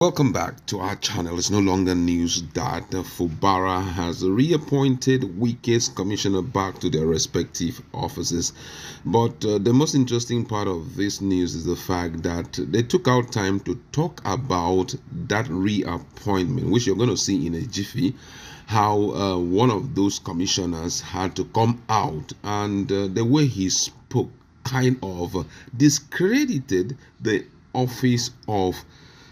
Welcome back to our channel. It's no longer news that Fubara has reappointed Wike's commissioner back to their respective offices. But the most interesting part of this news is the fact that they took out time to talk about that reappointment, which you're going to see in a jiffy, how one of those commissioners had to come out, and the way he spoke kind of discredited the office of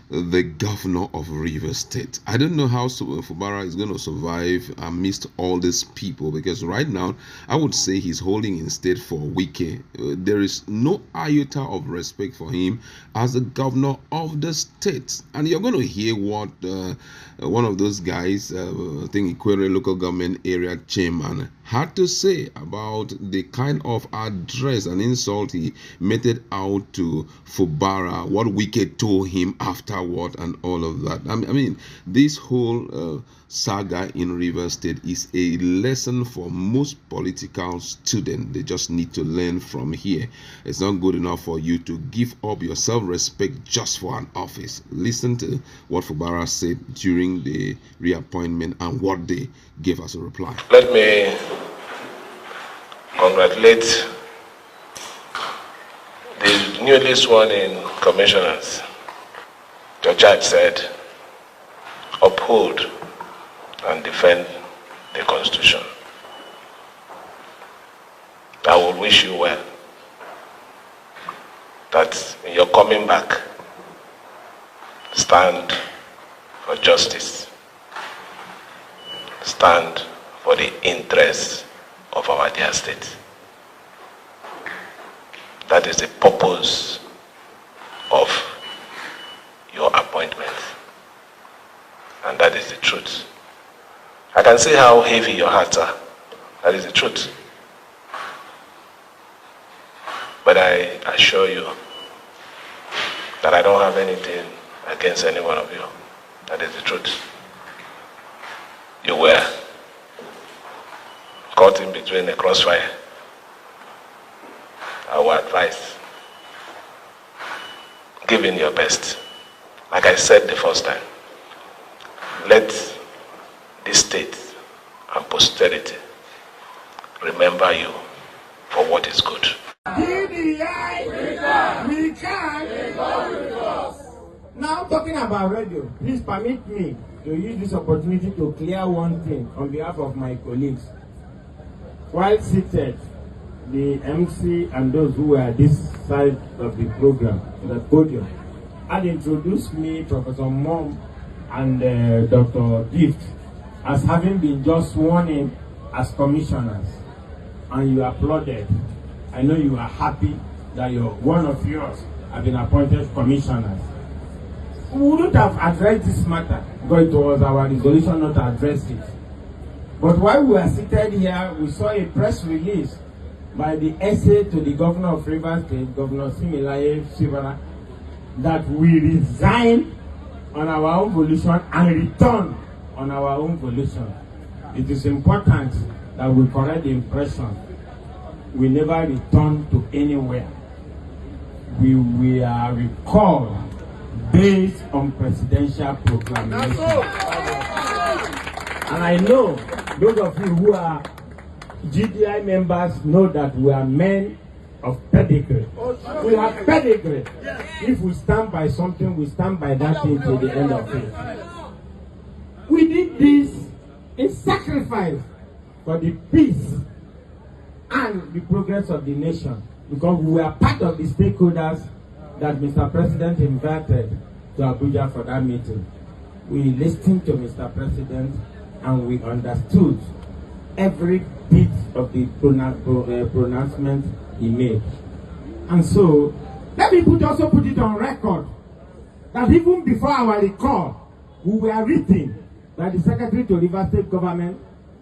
the governor of Rivers State. I don't know how Fubara is going to survive amidst all these people, because right now I would say he's holding in state for Wike. There is no iota of respect for him as the governor of the state. And you're going to hear what one of those guys, I think Ikwere local government area chairman, had to say about the kind of address and insult he meted out to Fubara, what Wike told him afterward, and all of that. I mean, this whole saga in Rivers State is a lesson for most political students. They just need to learn from here. It's not good enough for you to give up your self-respect just for an office. Listen to what Fubara said during the reappointment and what they gave us a reply. Let me congratulate the newly sworn in commissioners. The judge said, uphold and defend the Constitution. I will wish you well, that when you're coming back, stand for justice, stand for the interests of our dear state. That is the purpose of your appointment, and that is the truth. I can see how heavy your hearts are. That is the truth. But I assure you that I don't have anything against any one of you. That is the truth. You were caught in between a crossfire. Our advice, give in your best. Like I said the first time, let this state and posterity remember you for what is good. Now talking about radio, please permit me to use this opportunity to clear one thing on behalf of my colleagues. While seated, the MC and those who were this side of the program, the podium, had introduced me, Professor Mom and Dr. Gift, as having been just sworn in as commissioners, and you applauded. I know you are happy that one of yours have been appointed commissioners. We wouldn't have addressed this matter because it was our resolution not to address it. But while we were seated here, we saw a press release by the essay to the governor of Rivers State, Governor Fubara, that we resign on our own volition and return on our own volition. It is important that we correct the impression. We never return to anywhere. We are recalled based on presidential proclamation. And I know those of you who are GDI members know that we are men of pedigree. We have pedigree. If we stand by something, we stand by that thing till the end of it. We did this in sacrifice for the peace and the progress of the nation, because we were part of the stakeholders that Mr. President invited to Abuja for that meeting. We listened to Mr. President and we understood every bit of the pronouncement he made. And so, let me also put it on record that even before our recall, we were written by the Secretary to Rivers State Government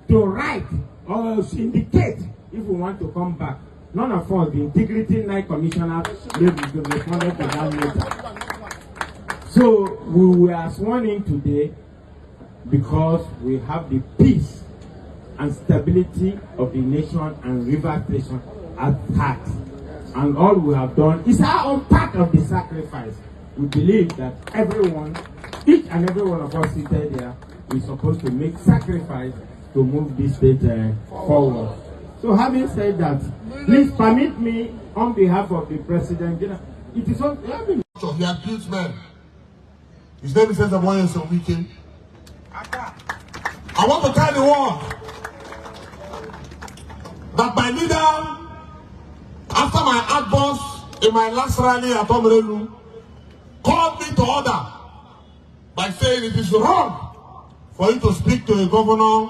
to write or indicate if we want to come back. None of us, the Integrity Night Commissioner, responded to that letter. So, we were sworn in today because we have the peace and stability of the nation and River Station at heart. And all we have done is our own part of the sacrifice. We believe that everyone Each and every one of us seated here is supposed to make sacrifice to move this state forward. So having said that, please permit me on behalf of the President, it is on... He accused men. His name is Wike. I want to tell the world that my leader, after my outburst in my last rally at Omrelu, called me to order by saying it is wrong for you to speak to a governor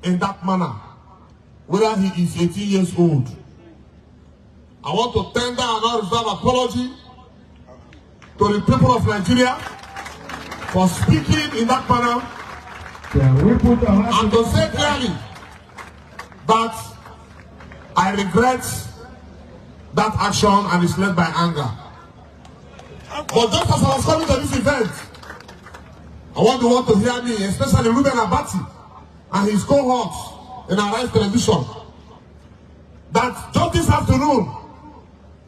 in that manner, whether he is 18 years old. I want to tender an unreserved apology to the people of Nigeria for speaking in that manner, and to say clearly that I regret that action and is led by anger. But just as I was coming to this event, I want the world to hear me, especially Ruben Abati and his cohorts in Arise Television, that just this afternoon,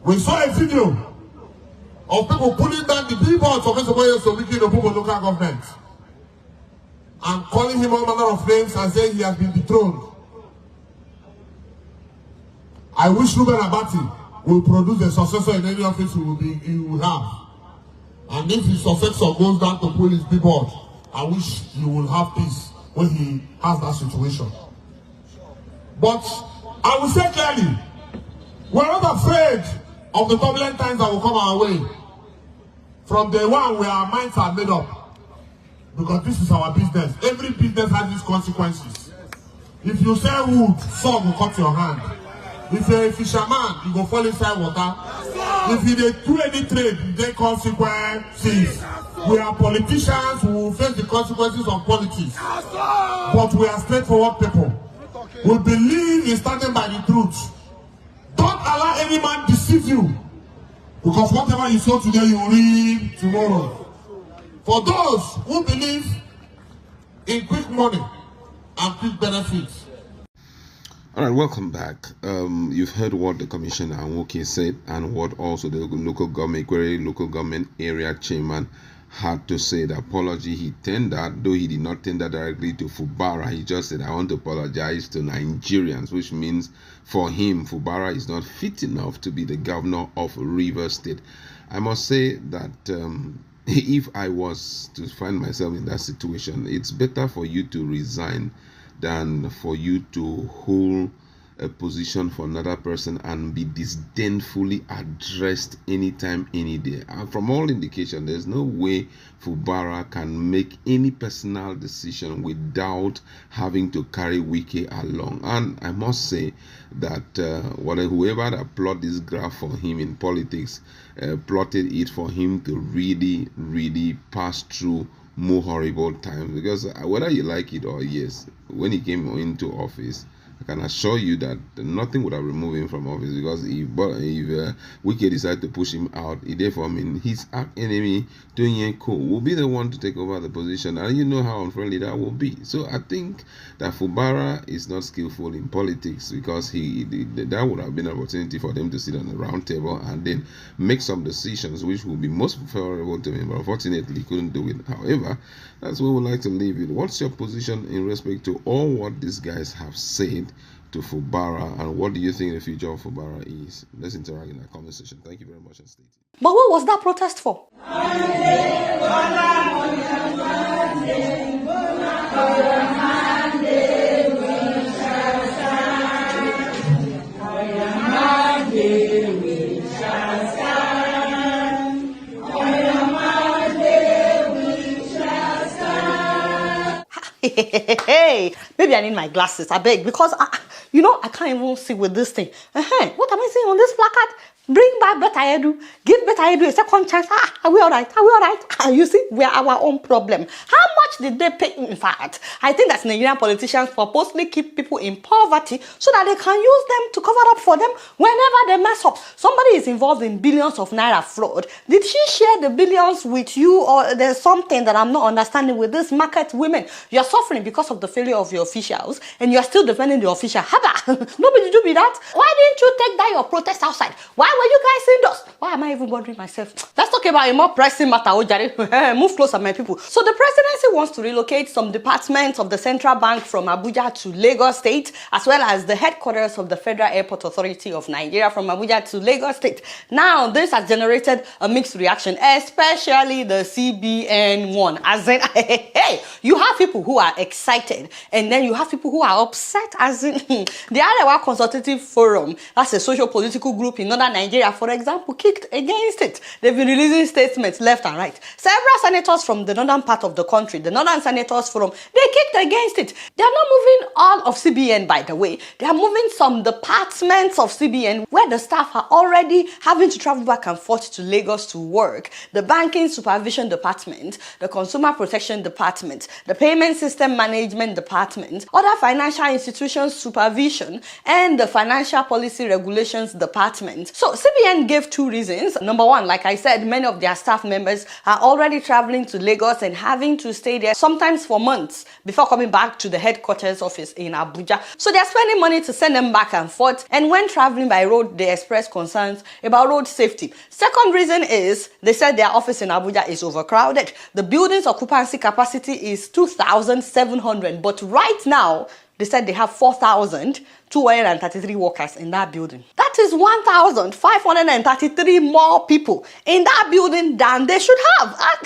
we saw a video of people pulling down the billboards of Wike in the local government and calling him all manner of names and saying he has been dethroned. I wish Ruben Abati will produce a successor in any office he will have. And if his successor goes down to pull his billboard, I wish he will have peace when he has that situation. But I will say clearly, we're not afraid of the turbulent times that will come our way. From day one, where our minds are made up. Because this is our business. Every business has its consequences. If you sell wood, sun will cut your hand. If you're a fisherman, you go fall inside water. If you do any trade, there consequences. We are politicians who will face the consequences of politics. But we are straightforward people. We believe in standing by the truth. Don't allow any man deceive you. Because whatever you sow today, you will reap tomorrow. For those who believe in quick money and quick benefits. All right, welcome back. You've heard what the Commissioner Wike said and what also the local government area chairman had to say. The apology he tendered, though he did not tender directly to Fubara, he just said, I want to apologize to Nigerians, which means for him, Fubara is not fit enough to be the governor of Rivers State. I must say that if I was to find myself in that situation, it's better for you to resign than for you to hold a position for another person and be disdainfully addressed anytime, any day. And from all indication, there's no way Fubara can make any personal decision without having to carry Wike along. And I must say that whoever that plot this graph for him in politics plotted it for him to really pass through more horrible times, because whether you like it or yes, when he came into office, I can assure you that nothing would have removed him from office, because if Wike decided to push him out, therefore his enemy, Tonyenko, will be the one to take over the position, and you know how unfriendly that will be. So I think that Fubara is not skillful in politics, because that would have been an opportunity for them to sit on the round table and then make some decisions which would be most favorable to him, but unfortunately he couldn't do it. However, that's what we would like to leave it. What's your position in respect to all what these guys have said to Fubara, and what do you think the future of Fubara is? Let's interact in that conversation. Thank you very much and stay tuned. But what was that protest for? Hey, maybe I need my glasses, I beg, because I can't even see with this thing. What am I seeing on this placard? Bring back Better Edu. Give Better Edu a second chance. Are we all right? Are we all right? You see, we are our own problem. How much did they pay? In fact, I think that Nigerian politicians purposely keep people in poverty so that they can use them to cover up for them whenever they mess up. Somebody is involved in billions of naira fraud. Did she share the billions with you, or there's something that I'm not understanding with these market women? You're suffering because of the failure of your officials, and you're still defending the official. Haba, nobody do be that. Why didn't you take that your protest outside? Why were you guys seeing those? Why am I even bothering myself? Let's talk about a more pressing matter. Move closer, my people. So the presidency wants to relocate some departments of the central bank from Abuja to Lagos State, as well as the headquarters of the Federal Airport Authority of Nigeria from Abuja to Lagos State. Now, this has generated a mixed reaction, especially the CBN one. As in, hey, you have people who are excited, and then you have people who are upset. As in, the Arewa Consultative Forum, that's a social-political group in northern Nigeria, for example, kicked against it. They've been releasing statements left and right. Several senators from the northern part of the country, the Northern Senators Forum, they kicked against it. They are not moving all of CBN, by the way. They are moving some departments of CBN where the staff are already having to travel back and forth to Lagos to work. The Banking Supervision Department, the Consumer Protection Department, the Payment System Management Department, other financial institutions supervision, and the Financial Policy Regulations Department. So CBN gave two reasons. Number one, like I said, many of their staff members are already traveling to Lagos and having to stay there sometimes for months before coming back to the headquarters office in Abuja. So they're spending money to send them back and forth, and when traveling by road, they express concerns about road safety. Second reason is they said their office in Abuja is overcrowded. The building's occupancy capacity is 2,700, but right now they said they have 4,233 workers in that building. That is 1,533 more people in that building than they should have. That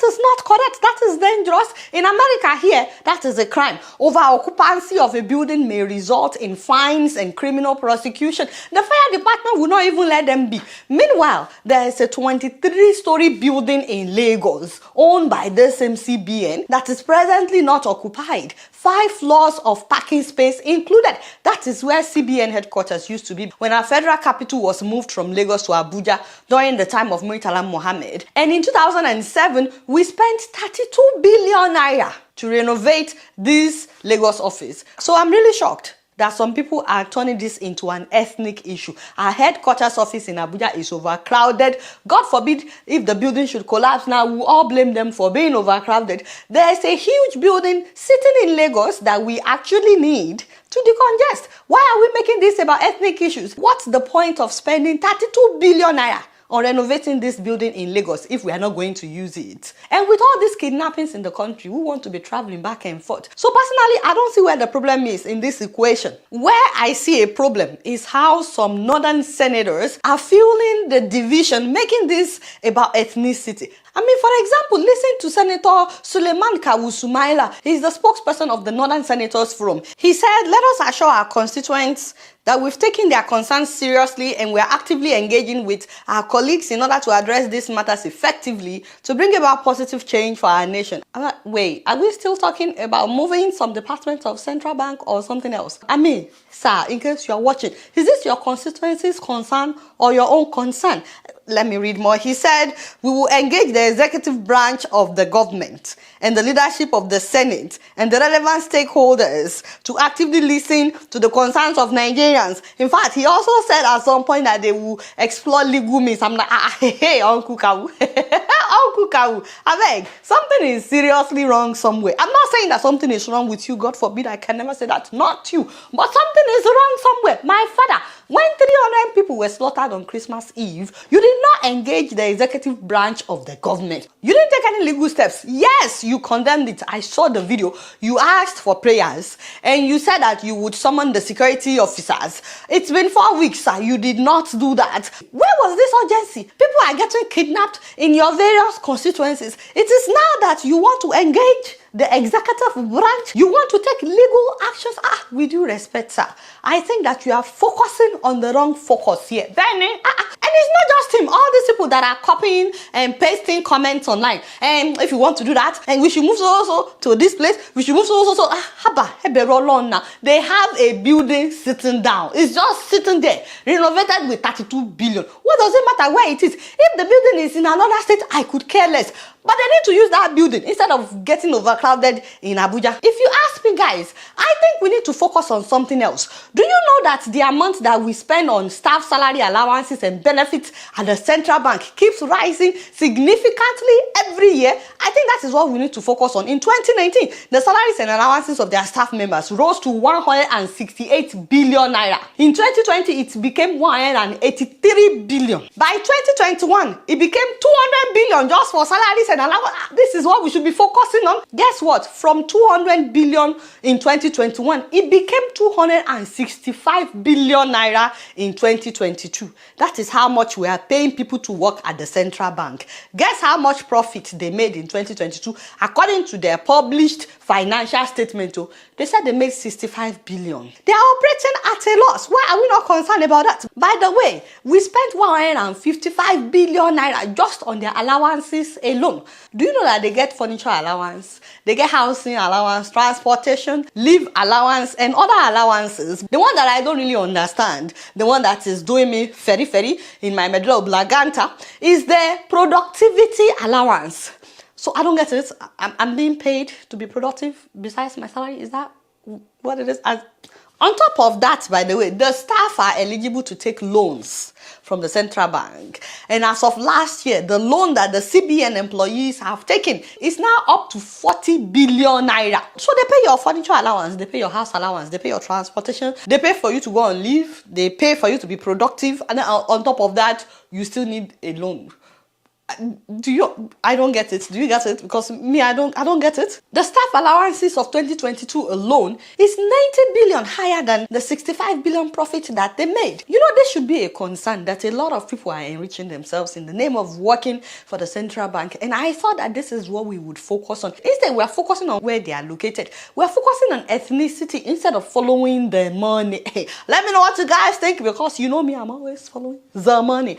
is not correct. That is dangerous. In America here, that is a crime. Over occupancy of a building may result in fines and criminal prosecution. The fire department will not even let them be. Meanwhile, there is a 23-story building in Lagos owned by this CBN that is presently not occupied. 5 floors of parking space included. That is where CBN headquarters used to be when our federal capital was moved from Lagos to Abuja during the time of Murtala Mohammed. And in 2007, we spent 32 billion naira to renovate this Lagos office. So I'm really shocked that some people are turning this into an ethnic issue. Our headquarters office in Abuja is overcrowded. God forbid if the building should collapse now, we'll all blame them for being overcrowded. There's a huge building sitting in Lagos that we actually need to decongest. Why are we making this about ethnic issues? What's the point of spending 32 billion naira on renovating this building in Lagos if we are not going to use it? And with all these kidnappings in the country, we want to be traveling back and forth. So personally, I don't see where the problem is in this equation. Where I see a problem is how some northern senators are fueling the division, making this about ethnicity. I mean, for example, listen to Senator Suleiman Kawusumaila. He's the spokesperson of the Northern Senators Forum. He said, let us assure our constituents that we've taken their concerns seriously and we're actively engaging with our colleagues in order to address these matters effectively to bring about positive change for our nation. Wait, are we still talking about moving some departments of central bank or something else? I mean, sir, in case you're watching, is this your constituency's concern or your own concern? Let me read more. He said, we will engage the executive branch of the government and the leadership of the Senate and the relevant stakeholders to actively listen to the concerns of Nigerians. In fact, he also said at some point that they will explore legal means. I'm like, hey, Uncle Kawu. Uncle Kawu, I beg, something is seriously wrong somewhere. I'm not saying that something is wrong with you. God forbid, I can never say that. Not you. But something is wrong somewhere. My father, when 300 people were slaughtered on Christmas Eve, you did not engage the executive branch of the government. You didn't take any legal steps. Yes, you condemned it. I saw the video. You asked for prayers and you said that you would summon the security officers. It's been 4 weeks, sir. You did not do that. Where was this urgency? People are getting kidnapped in your various constituencies. It is now that you want to engage the executive branch. You want to take legal actions. With due respect, sir, I think that you are focusing on the wrong focus here. Then, and it's not just him. All these people that are copying and pasting comments online. And if you want to do that, and we should move also to this place, we should move also. They have a building sitting down. It's just sitting there, renovated with 32 billion. What does it matter where it is? If the building is in another state, I could care less. But they need to use that building instead of getting overcrowded in Abuja. If you ask me, guys, I think we need to focus on something else. Do you know that the amount that we spend on staff salary allowances and benefits at the central bank keeps rising significantly every year? I think that is what we need to focus on. In 2019, the salaries and allowances of their staff members rose to 168 billion naira. In 2020, it became 183 billion. By 2021, it became 200 billion just for salaries and allowance. This is what we should be focusing on. Guess what? From 200 billion in 2021, it became 265 billion naira in 2022. That is how much we are paying people to work at the central bank. Guess how much profit they made in 2022 according to their published financial statement. They said they made 65 billion. They are operating at a loss. Why are we not concerned about that? By the way, we spent 155 billion naira just on their allowances alone. Do you know that they get furniture allowance, they get housing allowance, transportation, leave allowance, and other allowances? The one that I don't really understand, the one that is doing me very in my medulla oblongata, is the productivity allowance. So I don't get it. I'm being paid to be productive besides my salary. Is that what it is? On top of that, by the way, the staff are eligible to take loans from the central bank. And as of last year, the loan that the CBN employees have taken is now up to 40 billion naira. So they pay your furniture allowance, they pay your house allowance, they pay your transportation, they pay for you to go on leave, they pay for you to be productive, and then on top of that, you still need a loan. I don't get it. Do you get it? Because me, I don't get it. The staff allowances of 2022 alone is 90 billion higher than the 65 billion profit that they made. You know, this should be a concern that a lot of people are enriching themselves in the name of working for the central bank. And I thought that this is what we would focus on. Instead, we are focusing on where they are located. We are focusing on ethnicity instead of following the money. Hey, let me know what you guys think, because you know me, I'm always following the money.